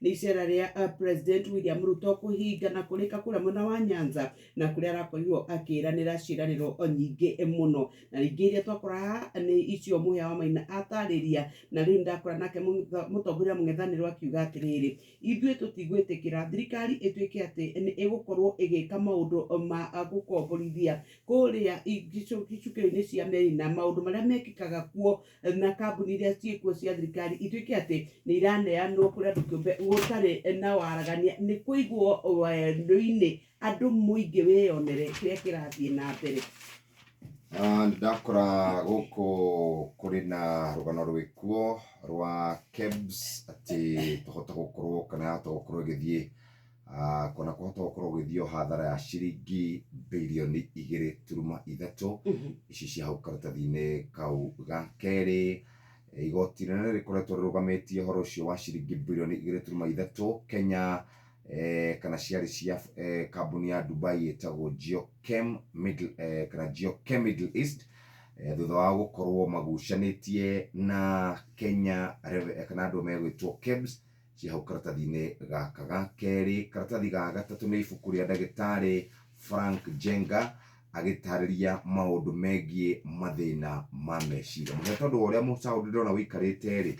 nĩ icera rĩa President William Ruto kũhinga na kũrĩka kũrĩa mwena wa Nyanza, na kũrĩa arakorirwo akĩranĩra ciĩranĩro nyingĩ mũno, na rĩngĩ iria twakora haha nĩ icio Mũhĩa wa Maina atarĩria, na rĩu ndakora nake mũtongoria mũng'ethanĩro akiuga atĩrĩrĩ, ithuĩ tũtigwĩtĩkĩra thirikari ĩtuĩke atĩ nĩ ĩgũkorwo ĩgĩka maũndũ ma gũkomborithia kũrĩa icukĩro-inĩ cia meri, na maũndũ marĩa mekĩkaga kuo na kambuni iria ciĩkuo cia thirikari ituĩke atĩ nĩ iraneanwo kũrĩ andũ kĩũmbe gũtarĩ na waragania. Nĩ kũiguo wendo-inĩ andũ mũingĩ wĩyonere kĩrĩa kĩrathiĩ na mbere. Ndakora gũkũ kũrĩ na rũgano rwĩkuo rwa KEBS atĩ tũhota gũkorwo kana yahota gũkorwo ĩgĩthiĩ kana kũhota gũkorwo gũgĩthio hathara ya ciringi birioni 2.3 ici cia hau karatathi-inĩ kau ga kerĩ. Igoti rĩnene rĩkoretwo rĩrũgamĩtie ũhoro ũcio wa ciringi birioni 2.3 Kenya kana ciarĩ cia kambuni ya Dubai ĩtagwo Geochem Middle East, thutha wa gũkorwo magucanĩtie na Kenya kana andũ megwĩtwo KEBS cia hau karatathi-inĩ gaka ga kerĩ. Karatathi ga gatatũ nĩ ibuku rĩa ndagĩtarĩ Frank Jenga agĩtarĩria maũndũ megiĩ mathĩna ma meciria. Mũthenya tondũ ũrĩa mũcaũ ndĩrona wĩikarĩte rĩ,